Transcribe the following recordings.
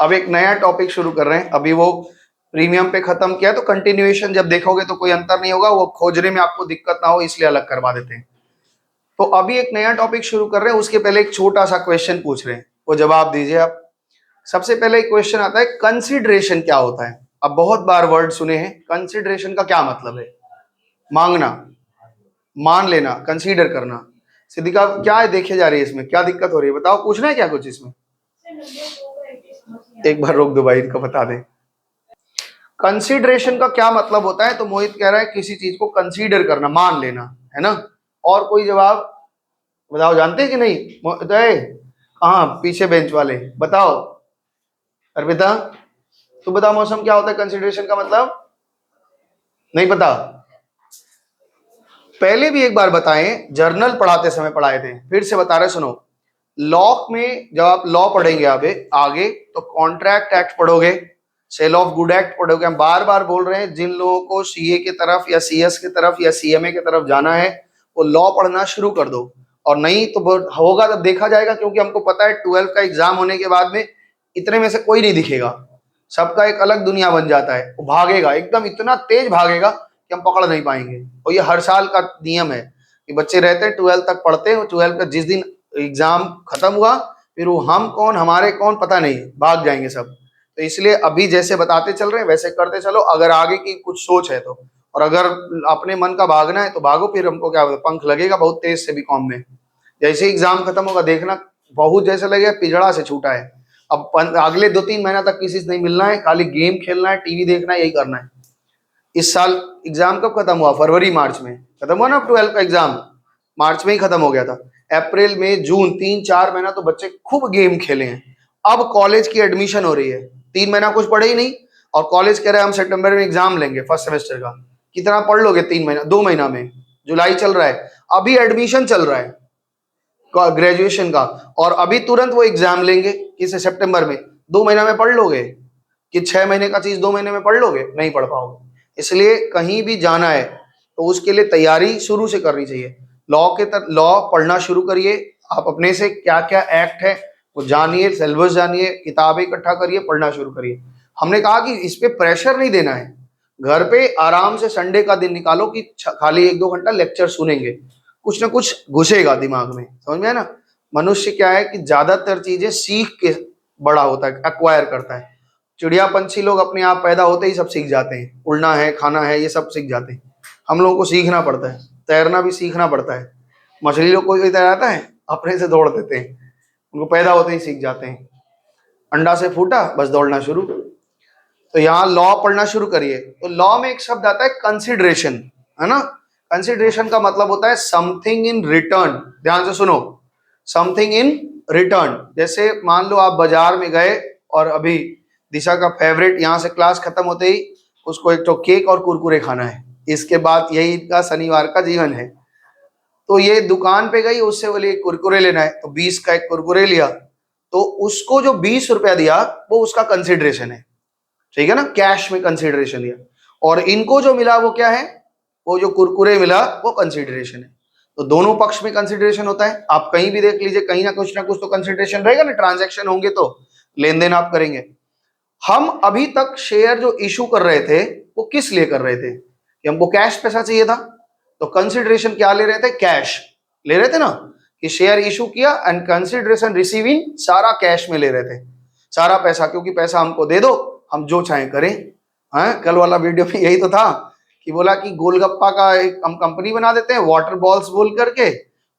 अब एक नया टॉपिक शुरू कर रहे हैं। अभी वो प्रीमियम पे खत्म किया, तो कंटिन्यूएशन जब देखोगे तो कोई अंतर नहीं होगा, वो खोजने में आपको दिक्कत ना हो इसलिए अलग करवा देते हैं। तो अभी एक नया टॉपिक शुरू कर रहे हैं, उसके पहले एक छोटा सा क्वेश्चन पूछ रहे हैं, वो जवाब दीजिए आप। सबसे पहले एक क्वेश्चन आता है, कंसिडरेशन क्या होता है? अब बहुत बार वर्ड सुने हैं, कंसिडरेशन का क्या मतलब है? मांगना, मान लेना, कंसीडर करना। सिद्धिका क्या है देखे जा रही है, इसमें क्या दिक्कत हो रही है बताओ, पूछना है क्या कुछ इसमें? एक बार रोक दो भाई, इनको बता दें कंसीडरेशन का क्या मतलब होता है। तो मोहित कह रहा है किसी चीज को कंसीडर करना, मान लेना, है ना। और कोई जवाब बताओ, जानते हैं कि नहीं? हाँ पीछे बेंच वाले बताओ। अर्पिता तू बता, मौसम क्या होता है कंसीडरेशन का मतलब? नहीं पता? पहले भी एक बार बताएं, जर्नल पढ़ाते समय पढ़ाए थे, फिर से बता रहे सुनो। लॉ में जब आप लॉ पढ़ेंगे आगे तो कॉन्ट्रैक्ट एक्ट पढ़ोगे, सेल ऑफ गुड एक्ट पढ़ोगे। हम बार बार बोल रहे हैं, जिन लोगों को सीए की तरफ या सीएस की तरफ या सीएमए की तरफ जाना है वो लॉ पढ़ना शुरू कर दो। और नहीं तो होगा तब देखा जाएगा, क्योंकि हमको पता है 12 का एग्जाम होने के बाद में इतने में से कोई नहीं दिखेगा, सबका एक अलग दुनिया बन जाता है। वो भागेगा एकदम, इतना तेज भागेगा कि हम पकड़ नहीं पाएंगे। और ये हर साल का नियम है कि बच्चे रहते हैं 12 तक पढ़ते हैं, 12 का जिस दिन एग्जाम खत्म हुआ फिर वो हम कौन हमारे कौन पता नहीं, भाग जाएंगे सब। तो इसलिए अभी जैसे बताते चल रहे हैं वैसे करते चलो, अगर आगे की कुछ सोच है तो। और अगर अपने मन का भागना है तो भागो, फिर हमको क्या पंख लगेगा बहुत तेज से भी कॉम में। जैसे एग्जाम खत्म होगा देखना, बहुत जैसे लगेगा पिजड़ा से छूटा है। अब अगले 2-3 महीना तक किसी से नहीं मिलना है, खाली गेम खेलना है, टीवी देखना है, यही करना है। इस साल एग्जाम कब खत्म हुआ? फरवरी मार्च में खत्म हुआ ना 12 का एग्जाम, मार्च में ही खत्म हो गया था। अप्रैल में जून 3-4 महीना तो बच्चे खूब गेम खेले हैं। अब कॉलेज की एडमिशन हो रही है, 3 महीना कुछ पढ़े ही नहीं, और कॉलेज कह रहे हैं हम सितंबर में एग्जाम लेंगे फर्स्ट सेमेस्टर का। कितना पढ़ लोगे 3 महीना 2 महीना में? जुलाई चल रहा है, अभी एडमिशन चल रहा है ग्रेजुएशन का, और अभी तुरंत वो एग्जाम लेंगे किस सितंबर में। 2 महीना में पढ़ लोगे? कि 6 महीने का चीज 2 महीने में पढ़ लोगे? नहीं पढ़ पाओगे। इसलिए कहीं भी जाना है तो उसके लिए तैयारी शुरू से करनी चाहिए। लॉ पढ़ना शुरू करिए, आप अपने से क्या क्या एक्ट है वो जानिए, सिलेबस जानिए, किताबें इकट्ठा करिए, पढ़ना शुरू करिए। हमने कहा कि इस पे प्रेशर नहीं देना है, घर पे आराम से संडे का दिन निकालो कि खाली 1-2 घंटा लेक्चर सुनेंगे, कुछ ना कुछ घुसेगा दिमाग में, समझ में है ना। मनुष्य क्या है कि ज्यादातर चीजें सीख के बड़ा होता है, एक्वायर करता है। चिड़िया पंछी लोग अपने आप पैदा होते ही सब सीख जाते हैं, उड़ना है, खाना है, ये सब सीख जाते हैं। हम लोगों को सीखना पड़ता है, तैरना भी सीखना पड़ता है। मछली लोग कोई तैराता है? अपने से दौड़ देते हैं, उनको पैदा होते ही सीख जाते हैं। अंडा से फूटा बस दौड़ना शुरू। तो यहाँ लॉ पढ़ना शुरू करिए। तो लॉ में एक शब्द आता है कंसिडरेशन, है ना। कंसिडरेशन का मतलब होता है समथिंग इन रिटर्न। ध्यान से सुनो, समथिंग इन रिटर्न। जैसे मान लो आप बाजार में गए और अभी दिशा का फेवरेट, यहाँ से क्लास खत्म होते ही उसको एक तो केक और कुरकुरे खाना है, इसके बाद यही का शनिवार का जीवन है। तो ये दुकान पे गई, उससे बोले कुरकुरे लेना है, तो 20 का एक कुरकुरे लिया, तो उसको जो 20 रुपया दिया वो उसका कंसिडरेशन है, ठीक है ना, कैश में कंसिडरेशन दिया। और इनको जो मिला वो क्या है? वो जो कुरकुरे मिला वो कंसिडरेशन है। तो दोनों पक्ष में कंसिडरेशन होता है। आप कहीं भी देख लीजिए, कहीं ना कुछ तो कंसिडरेशन रहेगा ना, ट्रांजैक्शन होंगे तो लेन देन आप करेंगे। हम अभी तक शेयर जो इशू कर रहे थे वो किस लिए कर रहे थे? कि हमको कैश पैसा चाहिए था, तो कंसिडरेशन क्या ले रहे थे? कैश ले रहे थे ना, कि शेयर इशू किया एंड कंसिडरेशन रिसीविंग, सारा कैश में ले रहे थे, सारा पैसा, क्योंकि पैसा हमको दे दो हम जो चाहे करें। हाँ, कल वाला वीडियो में यही तो था कि बोला कि गोलगप्पा का एक हम कंपनी बना देते हैं वाटर बॉल्स बोल करके,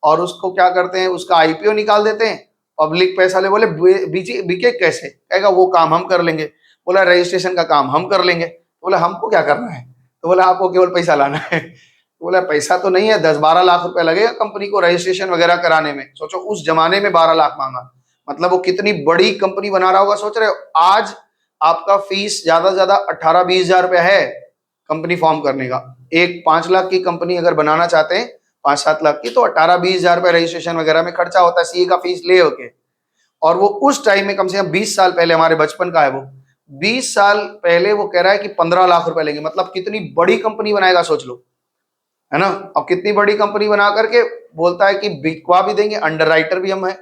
और उसको क्या करते हैं, उसका आईपीओ निकाल देते हैं, पब्लिक पैसा ले। बोले बिके कैसे? कहेगा वो काम हम कर लेंगे। बोला रजिस्ट्रेशन का काम हम कर लेंगे। तो बोला हमको क्या करना है? तो बोला आपको केवल पैसा लाना है। तो बोला पैसा तो नहीं है, 10-12 लाख रुपए लगेगा कंपनी को रजिस्ट्रेशन वगैरह कराने में। सोचो उस जमाने में 12 लाख मांगा, मतलब वो कितनी बड़ी कंपनी बना रहा होगा, सोच रहे हो। आज आपका फीस ज्यादा से ज्यादा 18-20 हजार रुपया है कंपनी फॉर्म करने का। एक 5 लाख की कंपनी अगर बनाना चाहते हैं, 5-7 लाख की, तो 18-20 हजार रुपया रजिस्ट्रेशन वगैरह में खर्चा होता है, सीए का फीस ले होके। और वो उस टाइम में कम से कम 20 साल पहले, हमारे बचपन का है वो, 20 साल पहले वो कह रहा है कि 15 लाख रुपए लेंगे। मतलब कितनी बड़ी कंपनी बनाएगा सोच लो, है ना। अब कितनी बड़ी कंपनी बना करके बोलता है कि बिकवा भी देंगे, अंडर राइटर भी हम है,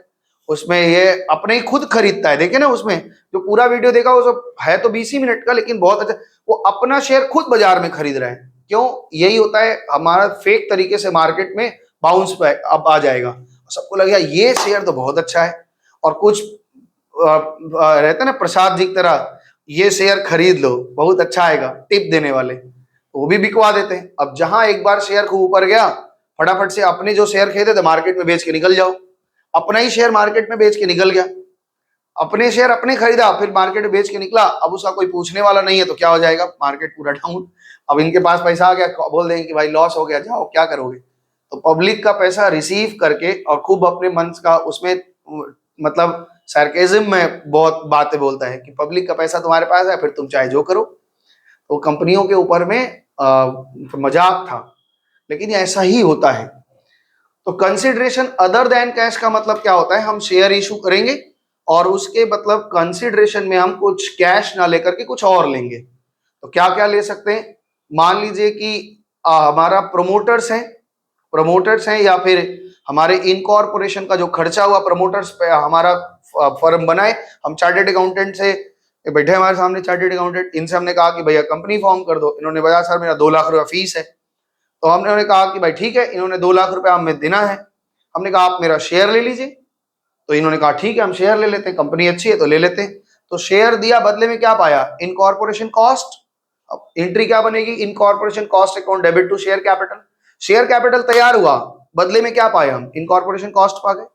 उसमें ये अपने ही खुद खरीदता है, देखे ना उसमें जो पूरा वीडियो देखा वो सब है तो 20 ही मिनट का, लेकिन बहुत अच्छा, वो अपना शेयर खुद बाजार में खरीद रहा है। क्यों? यही होता है हमारा फेक तरीके से मार्केट में बाउंस पे अब आ जाएगा, सबको लगेगा ये शेयर तो बहुत अच्छा है, और कुछ रहता है ना प्रसाद जी की तरह, ये शेयर खरीद लो बहुत अच्छा आएगा, टिप देने वाले, वो भी बिकवा देते हैं। अब जहां एक बार शेयर खूब ऊपर गया, फटाफट से अपने जो शेयर खरीदे थे मार्केट में बेच के निकल जाओ। अपना ही शेयर मार्केट में बेच के निकल गया, अपने शेयर अपने खरीदा, फिर मार्केट में बेच के निकला, अब उसका कोई पूछने वाला नहीं है तो क्या हो जाएगा, मार्केट पूरा डाउन। अब इनके पास पैसा आ गया, बोल देंगे कि भाई लॉस हो गया, जाओ क्या करोगे। तो पब्लिक का पैसा रिसीव करके और खूब अपने मन का उसमें, मतलब सार्केज्म में बहुत बातें बोलता है कि पब्लिक का पैसा तुम्हारे पास है, फिर तुम चाहे जो करो। तो कंपनियों के ऊपर में मजाक था, लेकिन ऐसा ही होता है। तो कंसिडरेशन अदर देन कैश का मतलब क्या होता है, हम शेयर इशू करेंगे और उसके मतलब कंसिडरेशन में हम कुछ कैश ना लेकर के कुछ और लेंगे। तो क्या क्या ले सकते हैं, मान लीजिए कि हमारा प्रमोटर्स हैं या फिर हमारे इनकॉर्पोरेशन का जो खर्चा हुआ प्रमोटर्स पे, हमारा फर्म बनाए, हम चार्टेड अकाउंटेंट से बैठे हमारे सामने चार्टेड अकाउंटेंट, इनसे हमने कहा कि भैया कंपनी फॉर्म कर दो, इन्होंने बताया सर मेरा 2 लाख रुपया फीस है। तो हमने उन्हें कहा कि भाई ठीक है, इन्होंने 2 लाख रुपया हमें देना है, हमने कहा आप मेरा शेयर ले लीजिए। तो इन्होंने कहा ठीक है हम शेयर ले लेते हैं, कंपनी अच्छी है तो ले लेते हैं। तो शेयर दिया, बदले में क्या पाया, इनकॉर्पोरेशन कॉस्ट। अब एंट्री क्या बनेगी, incorporation cost account debit to share capital. Share capital तैयार हुआ, बदले में क्या पाया हम, इनकॉर्पोरेशन कॉस्ट पा गए।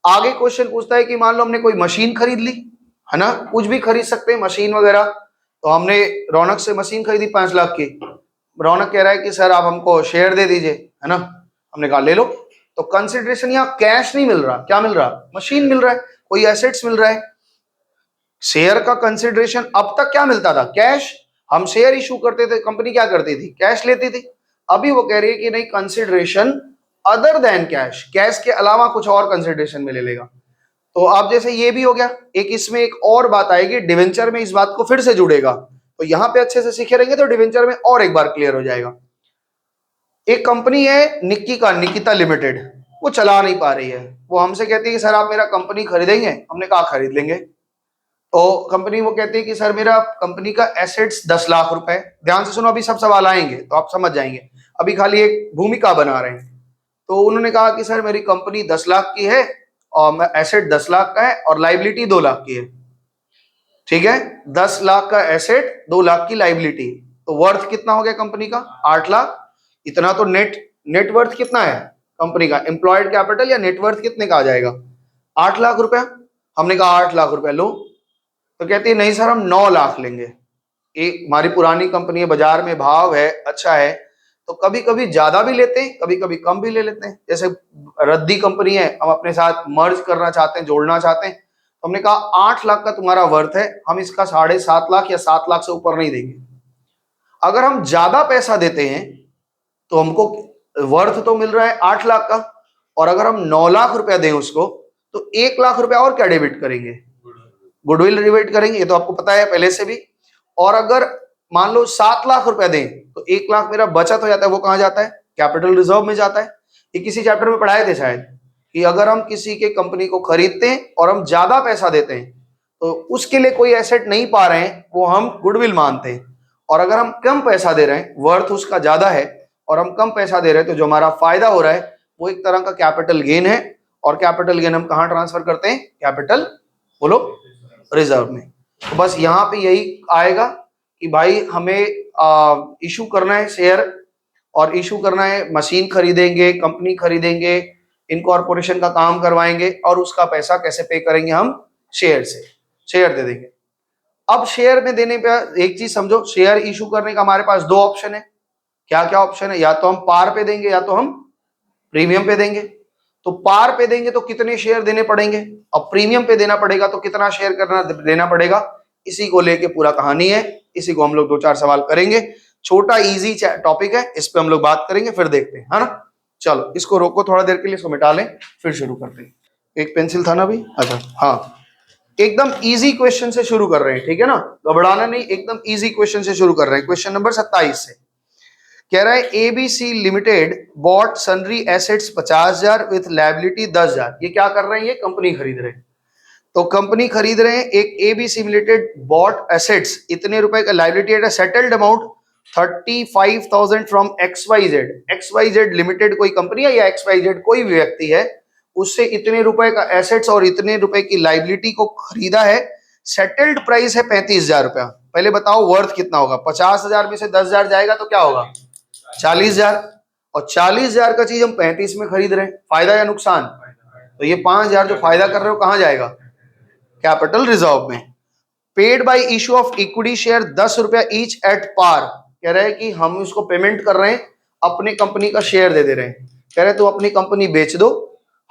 आगे क्वेश्चन पूछता है कि मान लो हमने कोई मशीन खरीद ली, है ना, कुछ भी खरीद सकते हैं मशीन वगैरह। तो हमने रौनक से मशीन खरीदी 5 लाख की, रौनक कह रहा है कि सर आप हमको शेयर दे दीजिए, है ना, हमने कहा ले लो। तो कंसिडरेशन यहाँ कैश नहीं मिल रहा, क्या मिल रहा, मशीन मिल रहा है, कोई एसेट्स मिल रहा है। शेयर का कंसिडरेशन अब तक क्या मिलता था, कैश, हम शेयर इशू करते थे, कंपनी क्या करती थी, कैश लेती थी। अभी वो कह रही है कि नहीं, consideration other than cash, cash के अलावा कुछ और कंसिडरेशन में ले लेगा। तो आप जैसे ये भी हो गया, एक इसमें एक और बात आएगी, डिवेंचर में इस बात को फिर से जुड़ेगा। तो यहां पे अच्छे से सीखे रहेंगे तो डिवेंचर में और एक बार क्लियर हो जाएगा। एक कंपनी है निकिता लिमिटेड, वो चला नहीं पा रही है, वो हमसे कहती है कि सर आप मेरा कंपनी खरीदेंगे, हमने कहा खरीद लेंगे। तो कंपनी वो कहती है कि सर मेरा कंपनी का एसेट्स 10 लाख रुपए, ध्यान से सुनो अभी सब सवाल आएंगे तो आप समझ जाएंगे, अभी खाली एक भूमिका बना रहे हैं। तो उन्होंने कहा कि सर मेरी कंपनी 10 लाख की है और एसेट 10 लाख का है और लाइबिलिटी 2 लाख की है, ठीक है, 10 लाख का एसेट 2 लाख की लाइबिलिटी, तो वर्थ कितना हो गया कंपनी का, 8 लाख। इतना तो नेटवर्थ कितना है कंपनी का, एम्प्लॉयड कैपिटल या नेटवर्थ कितने का आ जाएगा, 8 लाख रुपया। हमने कहा 8 लाख रुपया लो, तो कहती है नहीं सर हम 9 लाख लेंगे। एक हमारी पुरानी कंपनी है, बाजार में भाव है, अच्छा है, तो कभी कभी ज्यादा भी लेते हैं, कभी कभी कम भी ले लेते हैं। जैसे रद्दी कंपनी है, हम अपने साथ मर्ज करना चाहते हैं, जोड़ना चाहते हैं, तो हमने कहा 8 लाख का तुम्हारा वर्थ है, हम इसका 7.5 लाख या 7 लाख से ऊपर नहीं देंगे। अगर हम ज्यादा पैसा देते हैं तो हमको वर्थ तो मिल रहा है 8 लाख का, और अगर हम 9 लाख रुपया दें उसको तो 1 लाख रुपया और क्या डेबिट करेंगे, गुडविल डिबेट करेंगे, ये तो आपको पता है पहले से भी। और अगर मान लो 7 लाख रुपया दें तो 1 लाख मेरा बचत हो जाता है, वो कहां जाता है, कैपिटल रिजर्व में जाता है। ये किसी चैप्टर में पढ़ाए थे शायद, कि अगर हम किसी के कंपनी को खरीदते हैं और हम ज्यादा पैसा देते हैं तो उसके लिए कोई एसेट नहीं पा रहे हैं, वो हम गुडविल मानते हैं। और अगर हम कम पैसा दे रहे हैं, वर्थ उसका ज्यादा है और हम कम पैसा दे रहे हैं, तो जो हमारा फायदा हो रहा है वो एक तरह का कैपिटल गेन है। और कैपिटल गेन हम कहां ट्रांसफर करते हैं, कैपिटल, बोलो, रिजर्व में। तो बस यहाँ पे यही आएगा कि भाई हमें इशू करना है शेयर, और इशू करना है, मशीन खरीदेंगे, कंपनी खरीदेंगे, इनकॉर्पोरेशन का काम करवाएंगे, और उसका पैसा कैसे पे करेंगे, हम शेयर से, शेयर दे देंगे। अब शेयर में देने पे एक चीज समझो, शेयर इशू करने का हमारे पास 2 ऑप्शन है। क्या क्या ऑप्शन है, या तो हम पार पे देंगे या तो हम प्रीमियम पे देंगे। तो पार पे देंगे तो कितने शेयर देने पड़ेंगे, अब प्रीमियम पे देना पड़ेगा तो कितना शेयर करना देना पड़ेगा, इसी को लेके पूरा कहानी है। इसी को हम लोग 2-4 सवाल करेंगे, छोटा इजी टॉपिक है, इस पे हम लोग बात करेंगे, फिर देखते हैं, है ना। चलो इसको रोको थोड़ा देर के लिए, इसको मिटा लें, फिर शुरू करते हैं। एक पेंसिल था ना अभी, अच्छा हाँ, एकदम इजी क्वेश्चन से शुरू कर रहे हैं, ठीक है ना, घबराना नहीं, एकदम इजी क्वेश्चन से शुरू कर रहे हैं। क्वेश्चन नंबर 27 से, कह रहा है ABC limited bot सनरी assets 50,000 with liability 10,000। ये क्या कर रहे हैं? ये कंपनी खरीद रहे हैं। तो कंपनी खरीद रहे हैं, एक एबीसी लिमिटेड बॉट एसेट्स, इतने रुपए का लायबिलिटी है, settled amount 35,000 from XYZ। XYZ limited कोई कंपनी है या XYZ कोई भी व्यक्ति है, उससे इतने रुपए का एसेट्स और इतने रुपए की लायबिलिटी को खरीदा है। सेटल्ड प्राइस है 35,000 रुपया। पहले बताओ वर्थ कितना होगा? 50,000 में से 10,000 जाएगा तो क्या होगा? 40,000। और 40,000 का चीज हम 35 में खरीद रहे हैं, फायदा या नुकसान? तो ये 5,000 जो फायदा कर रहे हो कहां जाएगा? कैपिटल रिजर्व में। Paid by issue of equity share 10 रुपया ईच एट पार। कह रहे हैं कि हम इसको पेमेंट कर रहे हैं, अपने कंपनी का शेयर दे दे रहे हैं। कह रहे हैं तुम अपनी कंपनी बेच दो,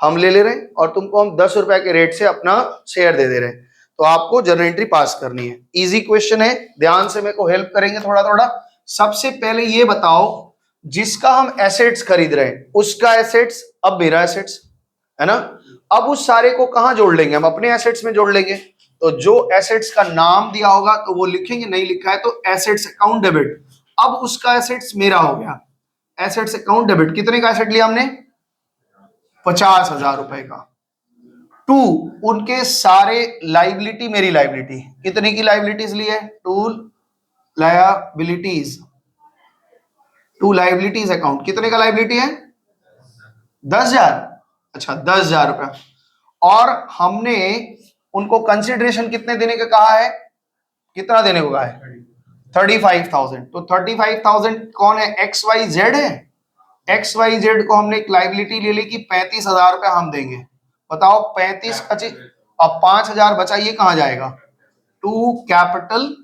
हम ले रहे हैं और तुमको हम 10 रुपया के रेट से अपना शेयर दे रहे हैं। तो आपको जर्नल एंट्री पास करनी है। इजी क्वेश्चन है, ध्यान से मेरे को हेल्प करेंगे थोड़ा थोड़ा। सबसे पहले ये बताओ, जिसका हम एसेट्स खरीद रहे हैं उसका एसेट्स अब मेरा एसेट्स है ना। अब उस सारे को कहां जोड़ लेंगे? हम अपने एसेट्स में जोड़ लेंगे। तो जो एसेट्स का नाम दिया होगा तो वो लिखेंगे, नहीं लिखा है तो एसेट्स अकाउंट डेबिट। अब उसका एसेट्स मेरा हो गया, एसेट्स अकाउंट डेबिट। कितने का एसेट लिया हमने? 50,000 रुपए का। टू, उनके सारे लाइबिलिटी मेरी लाइबिलिटी। कितने की लाइबिलिटीज ली है? To liabilities, to liabilities account. कितने का लाइबिलिटी है? 10,000। अच्छा 10,000 रुपया। और हमने उनको कंसिडरेशन कितने देने का कहा है? कितना देने को कहा है? 35,000। तो 35,000 कौन है? XYZ है। XYZ को हमने एक लाइबिलिटी ले ली कि 35,000 रुपया हम देंगे। बताओ 35 25, अब 5,000 बचा, ये कहां जाएगा? To capital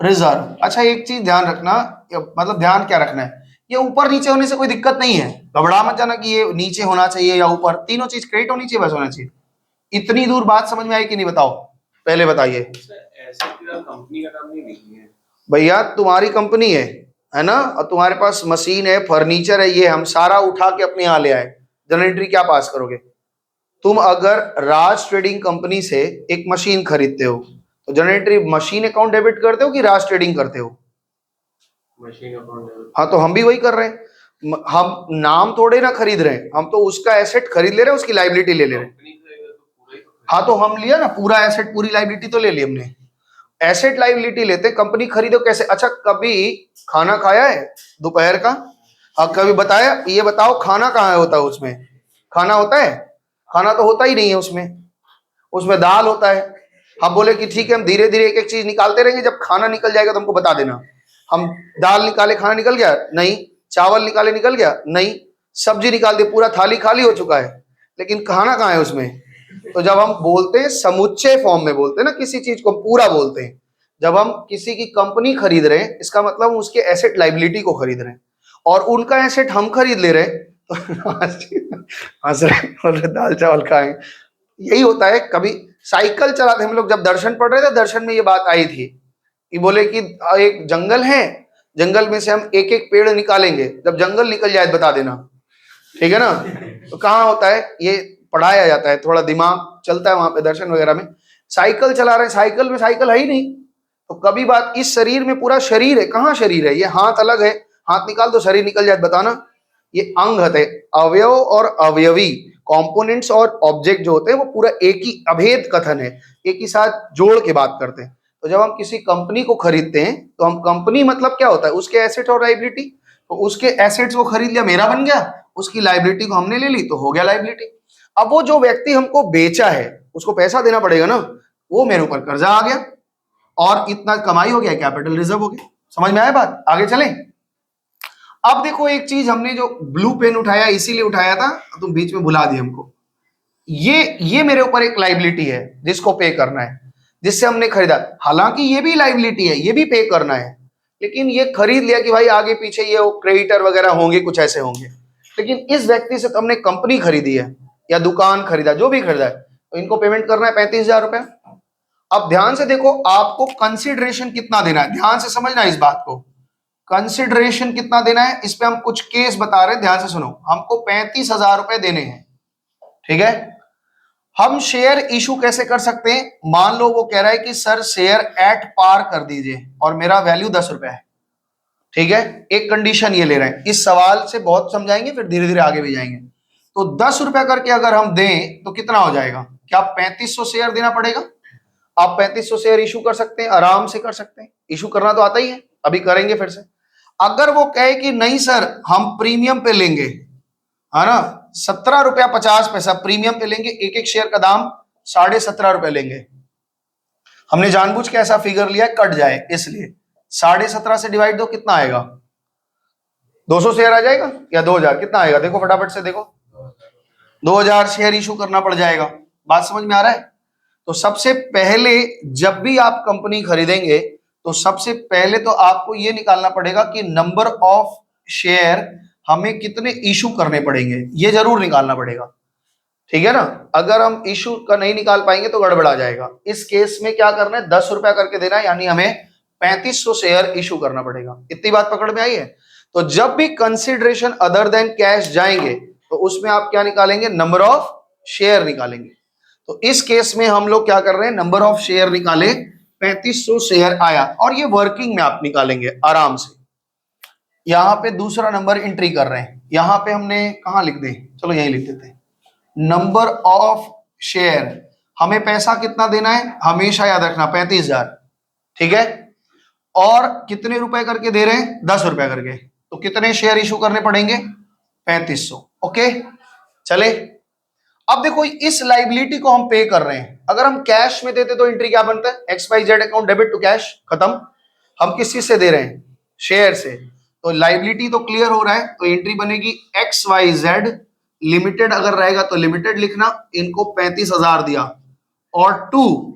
reserve. अच्छा एक चीज ध्यान रखना, मतलब ध्यान क्या रखना है, ये ऊपर नीचे होने से कोई दिक्कत नहीं है, घबरा मत जाना कि ये नीचे होना चाहिए या ऊपर, तीनों चीज क्रेडिट होनी चाहिए, बस होना चाहिए। इतनी दूर बात समझ में आई कि नहीं? बताओ पहले बताइए। कंपनी का नाम नहीं लिखी है भैया, तुम्हारी कंपनी है ना, और तुम्हारे पास मशीन है, फर्नीचर है, ये हम सारा उठा के अपने यहाँ ले आए, जर्नल एंट्री क्या पास करोगे? तुम अगर राज ट्रेडिंग कंपनी से एक मशीन खरीदते हो तो journal entry machine account debit करते हो कि राज ट्रेडिंग करते हो? Machine account debit. हाँ, तो हम भी वही कर रहे हैं। हम नाम थोड़े ना खरीद रहे हैं, हम तो उसका एसेट खरीद ले रहे हैं, उसकी लाइबिलिटी ले ले रहे हैं। हाँ, तो हम लिया ना पूरा एसेट, पूरी लाइबिलिटी तो ले ली हमने। एसेट लाइबिलिटी लेते, कंपनी खरीदो कैसे? अच्छा कभी खाना खाया है दोपहर का? हाँ कभी बताया? ये बताओ खाना कहाँ होता है उसमें? खाना होता है? खाना तो होता ही नहीं है उसमें, उसमें दाल होता है। हम बोले कि ठीक है, हम धीरे धीरे एक एक चीज निकालते रहेंगे, जब खाना निकल जाएगा तो हमको बता देना। हम दाल निकाले, खाना निकल गया? नहीं। चावल निकाले, निकल गया? नहीं। सब्जी निकाल दी, पूरा थाली खाली हो चुका है, लेकिन खाना कहाँ है उसमें? तो जब हम बोलते हैं समुच्चय फॉर्म में बोलते हैं ना, किसी चीज को पूरा बोलते हैं। जब हम किसी की कंपनी खरीद रहे हैं, इसका मतलब हम उसके एसेट लाइबिलिटी को खरीद रहे हैं, और उनका एसेट हम खरीद ले रहे हैं। तो हंस रहे, दाल चावल खाएं, यही होता है। कभी साइकिल चलाते हम लोग, जब दर्शन पढ़ रहे थे, दर्शन में ये बात आई थी कि बोले कि एक जंगल है, जंगल में से हम एक एक पेड़ निकालेंगे, जब जंगल निकल जाए तो बता देना, ठीक है ना। तो कहाँ होता है ये? पढ़ाया जाता है, थोड़ा दिमाग चलता है वहां पे दर्शन वगैरह में। साइकिल चला रहे हैं, साइकिल में साइकिल है ही नहीं। तो कभी बात, इस शरीर में पूरा शरीर है, कहाँ शरीर है? ये हाथ अलग है, हाथ निकाल दो शरीर निकल जाए, बताना। ये अंग है, अवयव और अवयवी कंपोनेंट्स और ऑब्जेक्ट जो होते हैं वो पूरा एक ही अभेद कथन है, एक ही साथ जोड़ के बात करते हैं। तो जब हम किसी कंपनी को खरीदते हैं तो हम, कंपनी मतलब क्या होता है? उसके एसेट और लाइबिलिटी। तो उसके एसेट्स को खरीद लिया, मेरा बन गया, उसकी लाइबिलिटी को हमने ले ली तो हो गया लाइबिलिटी। अब वो जो व्यक्ति हमको बेचा है उसको पैसा देना पड़ेगा ना, वो मेरे ऊपर कर्जा आ गया और इतना कमाई हो गया, कैपिटल रिजर्व हो गया। समझ में आया बात? आगे चलें। अब देखो एक चीज, हमने जो ब्लू पेन उठाया इसीलिए उठाया था, तुम बीच में भुला दी हमको। ये मेरे ऊपर एक लाइबिलिटी है जिसको पे करना है, जिससे हमने खरीदा। हालांकि ये भी लाइबिलिटी है, ये भी पे करना है, लेकिन ये खरीद लिया कि भाई आगे पीछे ये क्रेडिटर वगैरह होंगे, कुछ ऐसे होंगे। लेकिन इस व्यक्ति से तो हमने कंपनी खरीदी है या दुकान खरीदा, जो भी खरीदा है, तो इनको पेमेंट करना है 35,000 रुपया। अब ध्यान से देखो, आपको कंसिडरेशन कितना देना है, ध्यान से समझना इस बात को। कंसिडरेशन कितना देना है, इस पे हम कुछ केस बता रहे हैं, ध्यान से सुनो। हमको 35,000 रुपए देने हैं, ठीक है। हम शेयर इशू कैसे कर सकते हैं? मान लो वो कह रहा है कि सर शेयर एट पार कर दीजिए और मेरा वैल्यू 10 रुपए है, ठीक है, एक कंडीशन ये ले रहे हैं, इस सवाल से बहुत समझाएंगे फिर धीरे धीरे आगे भी जाएंगे। तो 10 रुपया करके अगर हम दें तो कितना हो जाएगा? क्या 3500 शेयर देना पड़ेगा? आप 3500 शेयर इशू कर सकते हैं, आराम से कर सकते हैं, इशू करना तो आता ही है, अभी करेंगे फिर से। अगर वो कहे कि नहीं सर हम प्रीमियम पे लेंगे, है ना, 17 रुपया 50 पैसा प्रीमियम पे लेंगे, एक एक शेयर का दाम 17.5 रुपए लेंगे, हमने जानबूझ के ऐसा फिगर लिया कट जाए इसलिए, 17.5 से डिवाइड दो, कितना आएगा? 200 शेयर आ जाएगा या 2000? कितना आएगा देखो फटाफट से देखो, 2000 शेयर इशू करना पड़ जाएगा। बात समझ में आ रहा है? तो सबसे पहले जब भी आप कंपनी खरीदेंगे तो सबसे पहले तो आपको यह निकालना पड़ेगा कि नंबर ऑफ शेयर हमें कितने इशू करने पड़ेंगे, ये जरूर निकालना पड़ेगा, ठीक है ना। अगर हम इशू का नहीं निकाल पाएंगे तो गड़बड़ा जाएगा। इस केस में क्या करना है, 10 रुपया करके देना है, यानी हमें 3500 शेयर इशू करना पड़ेगा। इतनी बात पकड़ में आई है? तो जब भी कंसिडरेशन अदर देन कैश जाएंगे तो उसमें आप क्या निकालेंगे? नंबर ऑफ शेयर निकालेंगे। तो इस केस में हम लोग क्या कर रहे हैं, नंबर ऑफ शेयर निकाले, 3500 शेयर आया, और ये वर्किंग में आप निकालेंगे आराम से। यहां पे दूसरा नंबर एंट्री कर रहे हैं, यहां पे हमने कहां लिख दें, चलो यहीं लिख देते हैं, नंबर ऑफ शेयर। हमें पैसा कितना देना है, हमेशा याद रखना 35,000, ठीक है, और कितने रुपए करके दे रहे हैं? 10 रुपए करके, तो कितने शेयर इशू करने पड़ेंगे? 3500। ओके चले, अब देखो इस लाइबिलिटी को हम पे कर रहे हैं, अगर हम कैश में देते तो एंट्री क्या बनता है? XYZ account debit to cash, खत्म। हम किस चीज से दे रहे हैं? शेयर से, तो लाइबिलिटी तो क्लियर हो रहा है, तो एंट्री बनेगी XYZ लिमिटेड, अगर रहेगा तो लिमिटेड लिखना, इनको 35,000 दिया, और टू,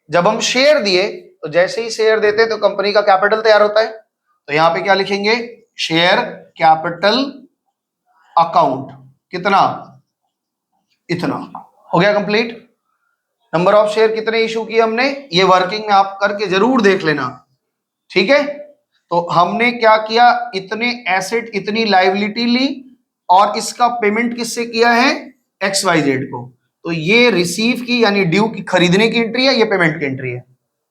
जब हम शेयर दिए तो जैसे ही शेयर देते हैं तो कंपनी का कैपिटल तैयार होता है, तो यहां पे क्या लिखेंगे? शेयर कैपिटल अकाउंट, कितना? इतना। हो गया कंप्लीट। नंबर ऑफ शेयर कितने इशू किए हमने, ये वर्किंग में आप करके जरूर देख लेना, ठीक है। तो हमने क्या किया, इतने एसेट इतनी लायबिलिटी ली, और इसका पेमेंट किससे किया है? XYZ को। तो ये रिसीव की यानी ड्यू की, खरीदने की एंट्री है, ये पेमेंट की एंट्री है,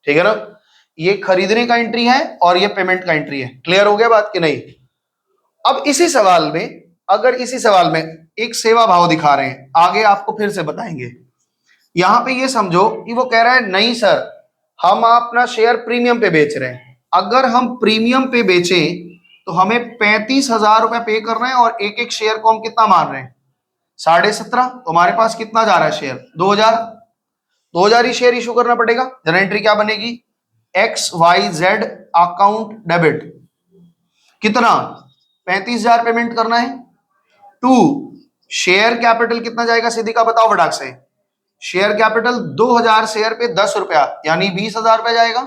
ठीक है ना। ये खरीदने का एंट्री है और ये पेमेंट का एंट्री है। क्लियर हो गया बात कि नहीं? अब इसी सवाल में, अगर इसी सवाल में एक सेवा भाव दिखा रहे हैं, आगे आपको फिर से बताएंगे, यहां पे ये समझो कि वो कह रहा है नहीं सर हम अपना शेयर प्रीमियम पे बेच रहे हैं, अगर हम प्रीमियम पे बेचें तो हमें 35,000 रुपए पे करना है, और एक एक शेयर को हम कितना मान रहे हैं? 17.5। तो हमारे पास कितना जा रहा है शेयर? 2000 ही शेयर इशू करना पड़ेगा। जरा एंट्री क्या बनेगी? XYZ अकाउंट डेबिट, कितना? 35,000 पेमेंट करना है, टू शेयर कैपिटल कितना जाएगा, सीधी का बताओ फटाक से। शेयर कैपिटल 2000 शेयर पे 10 रुपया, यानी 20,000 रुपया जाएगा,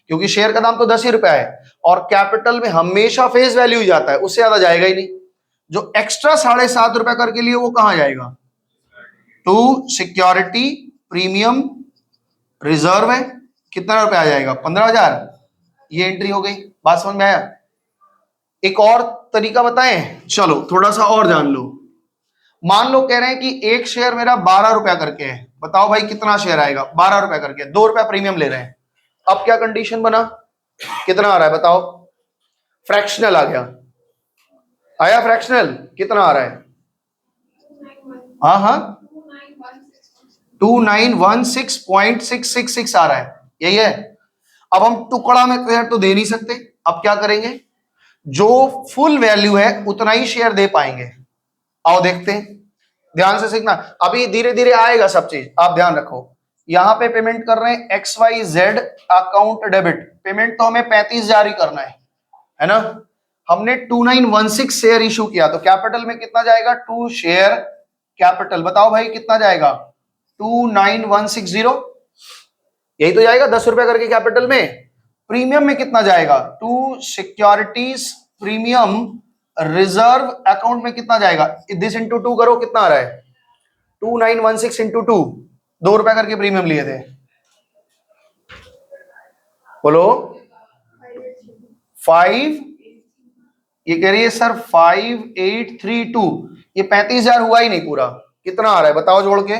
क्योंकि शेयर का दाम तो 10 ही रुपया है, और कैपिटल में हमेशा फेस वैल्यू ही जाता है, उससे ज्यादा जाएगा ही नहीं। जो एक्स्ट्रा 7.5 रुपया करके लिए वो कहां जाएगा? टू सिक्योरिटी प्रीमियम रिजर्व है, कितना रुपया आ जाएगा? 15,000। ये एंट्री हो गई। बात समझ में आया? एक और तरीका बताएं, चलो थोड़ा सा और जान लो। मान लो कह रहे हैं कि एक शेयर मेरा 12 रुपया करके है, बताओ भाई कितना शेयर आएगा? 12 रुपया करके, 2 रुपया प्रीमियम ले रहे हैं। अब क्या कंडीशन बना, कितना आ रहा है बताओ? फ्रैक्शनल आ गया, आया फ्रैक्शनल, कितना आ रहा है? हाँ हाँ 2916.666 आ रहा है, यही है। अब हम टुकड़ा में तो दे नहीं सकते, अब क्या करेंगे? जो फुल वैल्यू है उतना ही शेयर दे पाएंगे। आओ देखते हैं, ध्यान से सीखना, अभी धीरे धीरे आएगा सब चीज, आप ध्यान रखो। यहां पे पेमेंट कर रहे हैं XYZ अकाउंट डेबिट, पेमेंट तो हमें 35,000 ही करना है ना। हमने 2916 शेयर इशू किया, तो कैपिटल में कितना जाएगा? 2 शेयर कैपिटल, बताओ भाई कितना जाएगा? 29160, यही तो जाएगा 10 रुपया करके कैपिटल में। प्रीमियम में कितना जाएगा? 2 सिक्योरिटीज प्रीमियम रिजर्व अकाउंट में कितना जाएगा? दिस इंटू 2 करो, कितना आ रहा है? 2916 इंटू 2, 2 रुपया करके प्रीमियम लिए थे, बोलो 5, ये कह रही है सर 5832, ये 35,000 हुआ ही नहीं पूरा, कितना आ रहा है बताओ जोड़ के?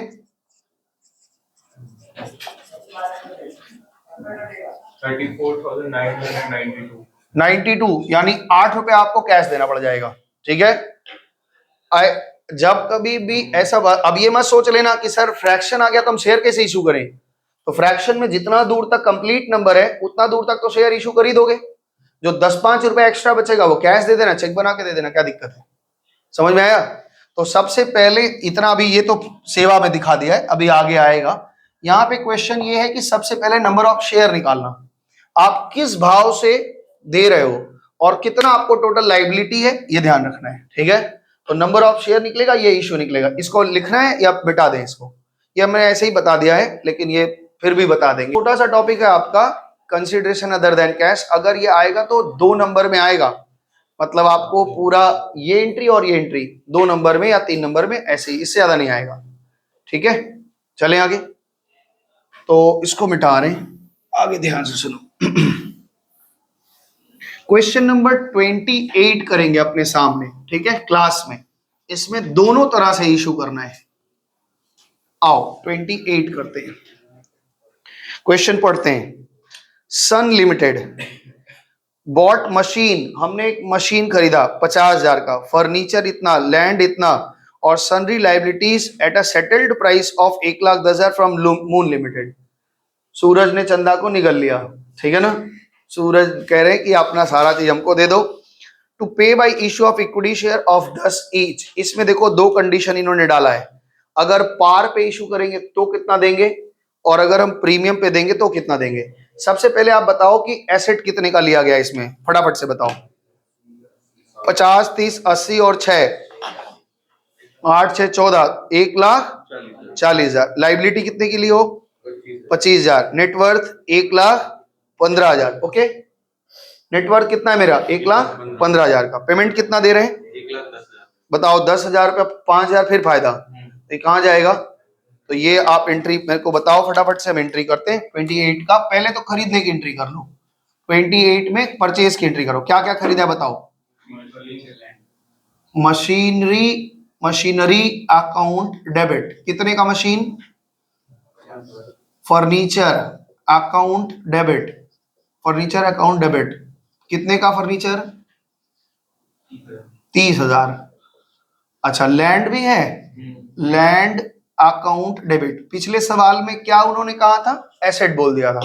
34,992। 92 यानी 8 रुपए आपको कैश देना पड़ जाएगा। ठीक है, जब कभी भी ऐसा अब ये मत सोच लेना कि सर फ्रैक्शन आ गया तो हम शेयर कैसे इशू करें। तो फ्रैक्शन में जितना दूर तक कंप्लीट नंबर है उतना दूर तक तो शेयर इशू कर ही दोगे। जो 10-5 रुपए एक्स्ट्रा बचेगा वो कैश दे देना, चेक बना के दे देना, क्या दिक्कत है। समझ में आया। तो सबसे पहले इतना, अभी ये तो सेवा में दिखा दिया है, अभी आगे आएगा। यहाँ पे क्वेश्चन ये है कि सबसे पहले नंबर ऑफ शेयर निकालना, आप किस भाव से दे रहे हो और कितना आपको टोटल लाइबिलिटी है, ये ध्यान रखना है। ठीक है, तो नंबर ऑफ शेयर निकलेगा, ये इशू निकलेगा। इसको लिखना है या मिटा दें इसको, ये मैंने ऐसे ही बता दिया है लेकिन ये फिर भी बता देंगे। छोटा सा टॉपिक है आपका कंसिडरेशन अदर देन कैश। अगर ये आएगा तो 2 नंबर में आएगा, मतलब आपको पूरा ये एंट्री और ये एंट्री 2 नंबर में या 3 नंबर में, ऐसे ही, इससे ज्यादा नहीं आएगा। ठीक है, चलें आगे। तो इसको मिटा रहे हैं, आगे ध्यान से सुनो। क्वेश्चन नंबर 28 करेंगे अपने सामने। ठीक है, क्लास में इसमें दोनों तरह से इशू करना है। आओ 28 करते हैं। क्वेश्चन पढ़ते हैं। सन लिमिटेड बॉट मशीन, हमने एक मशीन खरीदा 50,000 का, फर्नीचर इतना, लैंड इतना, और sundry liabilities at a settled price of 1,10,000 from Moon Limited. Suraj ने चंदा को निगल लिया। ठीक है ना, सूरज कह रहे हैं कि अपना सारा चीज हमको दे दो। टू पे by issue of equity share of 10 each. इसमें देखो 2 कंडीशन इन्होंने डाला है, अगर पार पे इशू करेंगे तो कितना देंगे और अगर हम प्रीमियम पे देंगे तो कितना देंगे। सबसे पहले आप बताओ कि एसेट कितने का लिया गया इसमें, फटाफट से बताओ। 50, 30, 80 और 6, 8, 6, 14, 1,40,000। लाइबिलिटी कितने की ली हो, 25,000। नेटवर्थ 1,15,000। ओके, नेटवर्थ कितना है मेरा, 1,15,000 का। पेमेंट कितना दे रहे हैं, 1,10,000। बताओ, 10,000 रुपया, 5,000 फिर फायदा, तो कहाँ जाएगा। तो ये आप एंट्री मेरे को बताओ फटाफट से, हम एंट्री करते हैं 28 का। पहले तो खरीदने की एंट्री कर लो, 28 में परचेज की एंट्री करो। क्या क्या खरीदा बताओ। मशीनरी अकाउंट डेबिट, कितने का machine. Furniture account debit, furniture account debit कितने का फर्नीचर, 30,000। अच्छा, लैंड भी है, लैंड अकाउंट डेबिट। पिछले सवाल में क्या उन्होंने कहा था, एसेट बोल दिया था।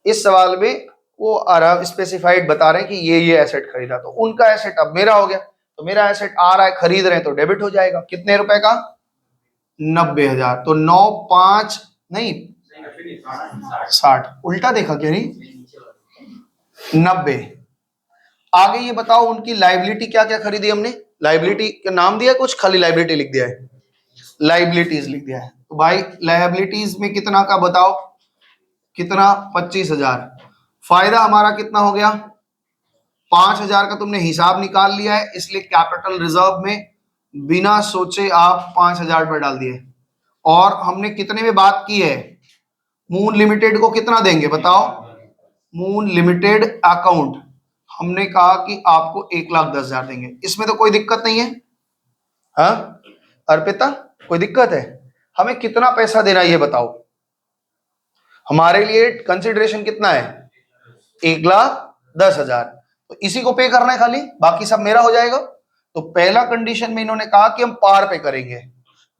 इस सवाल में वो स्पेसिफाइड बता रहे हैं कि ये एसेट खरीदा, तो उनका एसेट अब मेरा हो गया। तो मेरा एसेट आ रहा है, खरीद रहे हैं तो डेबिट हो जाएगा। कितने रुपए का, 90,000। तो 9, 5 नहीं 60, उल्टा देखा क्या नहीं, 90। आगे ये बताओ उनकी लाइबिलिटी क्या क्या खरीदी हमने। लाइबिलिटी का नाम दिया कुछ, खाली लाइबिलिटी लिख दिया है, लाइबिलिटीज लिख दिया है। तो भाई लाइबिलिटीज में कितना का बताओ, कितना, 25,000। फायदा हमारा कितना हो गया, 5,000 का तुमने हिसाब निकाल लिया है, इसलिए कैपिटल रिजर्व में बिना सोचे आप 5,000 रुपए डाल दिए। और हमने कितने में बात की है, मून लिमिटेड को कितना देंगे बताओ। मून लिमिटेड अकाउंट हमने कहा कि आपको 1,10,000 देंगे, इसमें तो कोई दिक्कत नहीं है। हाँ अर्पिता, कोई दिक्कत है, हमें कितना पैसा देना है ये बताओ। हमारे लिए कंसिडरेशन कितना है, 1,10,000। तो इसी को पे करना है खाली, बाकी सब मेरा हो जाएगा। तो पहला कंडीशन में इन्होंने कहा कि हम पार पे करेंगे।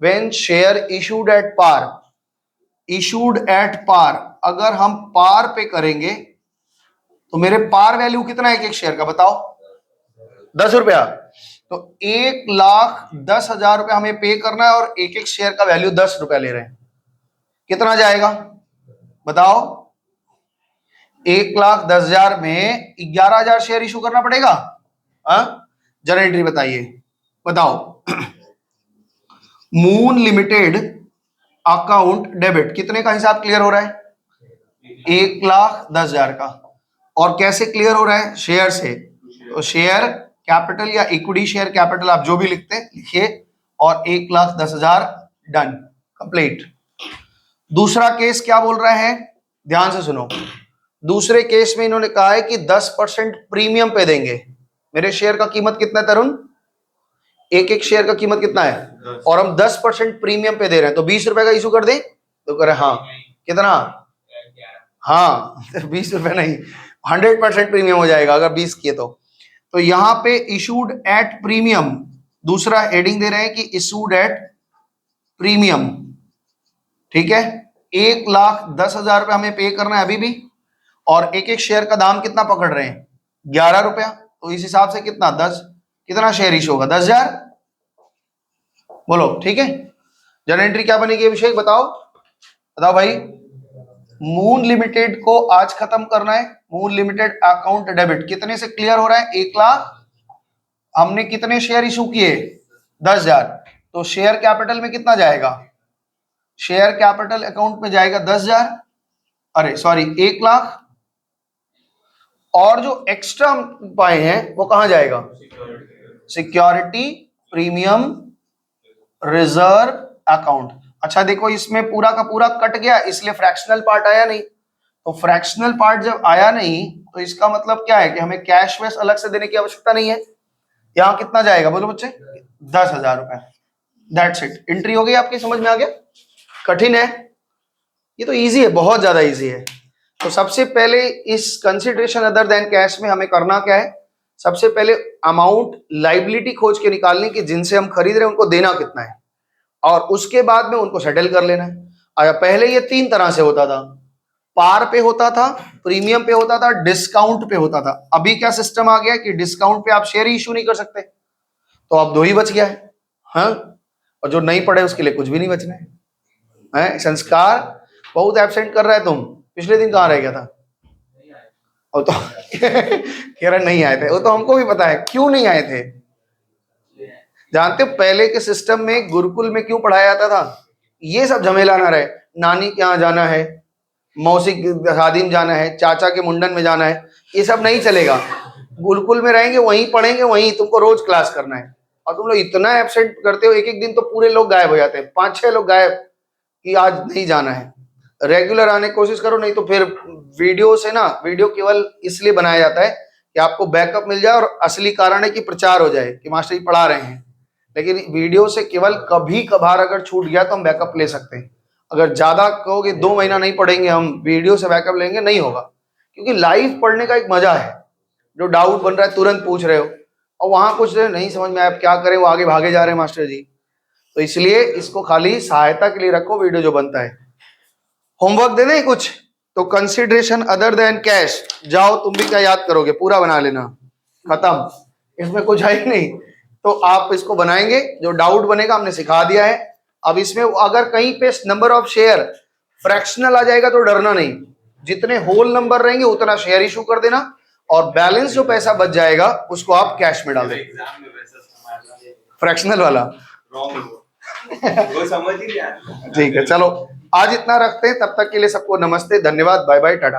When share issued at par, issued at par, अगर हम पार पे करेंगे तो मेरे पार वैल्यू कितना है एक एक शेयर का बताओ, 10 रुपया। तो 1,10,000 रुपया हमें पे करना है और एक एक शेयर का वैल्यू 10 रुपया ले रहे हैं। कितना जाएगा बताओ, 1,10,000 में 11,000 शेयर इशू करना पड़ेगा। जरा एंट्री बताइए, बताओ। मून लिमिटेड अकाउंट डेबिट कितने का हिसाब क्लियर हो रहा है, 1,10,000 का। और कैसे क्लियर हो रहा है, शेयर से। तो शेयर कैपिटल या इक्विटी शेयर कैपिटल आप जो भी लिखते हैं लिखिए, और 1,10,000 डन, कंप्लीट। दूसरा केस क्या बोल रहा है, ध्यान से सुनो। दूसरे केस में इन्होंने कहा है कि 10% प्रीमियम पे देंगे। मेरे शेयर का कीमत कितना है तरुण, एक एक शेयर का कीमत कितना है, और हम 10% प्रीमियम पे दे रहे हैं, तो 20 रुपए का इशू कर दें। तो करे हाँ, कितना हाँ 20 रुपए नहीं, 100% प्रीमियम हो जाएगा अगर 20 किए तो यहां पे इशूड एट प्रीमियम, दूसरा हेडिंग दे रहे हैं कि इशूड एट प्रीमियम, ठीक है। 1,10,000 रुपये हमें पे करना है अभी भी, और एक एक शेयर का दाम कितना पकड़ रहे हैं, 11 रुपया, तो इस हिसाब से कितना 10, कितना शेयर इशू होगा, 10,000, बोलो ठीक है। जर्नल एंट्री क्या बनेगी अभिषेक, बताओ बताओ भाई। मून लिमिटेड को आज खत्म करना है, मून लिमिटेड अकाउंट डेबिट कितने से क्लियर हो रहा है, 1,00,000, हमने कितने शेयर इशू किए, 10,000, तो शेयर कैपिटल में कितना जाएगा, शेयर कैपिटल अकाउंट में जाएगा 10,000, अरे सॉरी 1,00,000, और जो एक्स्ट्रा पाए हैं वो कहां जाएगा, सिक्योरिटी प्रीमियम रिजर्व अकाउंट। अच्छा देखो इसमें पूरा का पूरा कट गया, इसलिए फ्रैक्शनल पार्ट आया नहीं, तो फ्रैक्शनल पार्ट जब आया नहीं तो इसका मतलब क्या है कि हमें कैश वेस अलग से देने की आवश्यकता नहीं है। यहां कितना जाएगा बोलो बच्चे, 10,000 रुपए, दैट्स इट। एंट्री हो गई आपकी, समझ में आ गया, कठिन है ये तो, इजी है, बहुत ज्यादा इजी है। तो सबसे पहले इस कंसिडरेशन अदर देन कैश में हमें करना क्या है, सबसे पहले अमाउंट लाइबिलिटी खोज के निकालने की, जिनसे हम खरीद रहे हैं उनको देना कितना है, और उसके बाद में उनको सेटल कर लेना है। अच्छा पहले ये 3 तरह से होता था, पार पे होता था, प्रीमियम पे होता था, डिस्काउंट पे होता था। अभी क्या सिस्टम आ गया कि डिस्काउंट पे आप शेयर ही इशू नहीं कर सकते, तो अब 2 ही बच गया है, हाँ, और जो नहीं पढ़े उसके लिए कुछ भी नहीं बचना है। संस्कार बहुत एब्सेंट कर रहा है, तुम पिछले दिन कहाँ रह गया था, और तो कह रहा नहीं आए थे, वो तो हमको भी पता है क्यों नहीं आए थे। जानते हो पहले के सिस्टम में गुरुकुल में क्यों पढ़ाया जाता था, ये सब झमेला ना रहे, नानी के यहाँ जाना है, मौसी की शादी में जाना है, चाचा के मुंडन में जाना है, ये सब नहीं चलेगा। गुरुकुल में रहेंगे, वहीं पढ़ेंगे, वहीं तुमको रोज क्लास करना है। और तुम लोग इतना एब्सेंट करते हो, एक एक दिन तो पूरे लोग गायब हो जाते हैं, 5-6 लोग गायब कि आज नहीं जाना है। रेगुलर आने की कोशिश करो, नहीं तो फिर वीडियो से ना, वीडियो केवल इसलिए बनाया जाता है कि आपको बैकअप मिल जाए, और असली कारण है कि प्रचार हो जाए कि मास्टर जी पढ़ा रहे हैं। लेकिन वीडियो से केवल कभी कभार अगर छूट गया तो हम बैकअप ले सकते हैं। अगर ज्यादा कहोगे 2 महीना नहीं पढ़ेंगे हम, वीडियो से बैकअप लेंगे, नहीं होगा। क्योंकि लाइव पढ़ने का एक मजा है, जो डाउट बन रहा है तुरंत पूछ रहे हो, और वहां कुछ नहीं समझ में आया क्या करें, वो आगे भागे जा रहे हैं मास्टर जी। तो इसलिए इसको खाली सहायता के लिए रखो, वीडियो जो बनता है। होमवर्क दे दें कुछ, तो कंसिडरेशन अदर देन कैश, जाओ तुम भी क्या याद करोगे, पूरा बना लेना, खत्म, इसमें कुछ है ही नहीं। तो आप इसको बनाएंगे, जो डाउट बनेगा हमने सिखा दिया है। अब इसमें अगर कहीं पे नंबर ऑफ शेयर फ्रैक्शनल आ जाएगा तो डरना नहीं, जितने होल नंबर रहेंगे उतना शेयर इशू कर देना, और बैलेंस जो पैसा बच जाएगा उसको आप कैश में डाल दें। फ्रैक्शनल वाला वो समझ ही नहीं आया। ठीक है चलो आज इतना रखते हैं, तब तक के लिए सबको नमस्ते, धन्यवाद, बाय बाय, टाटा।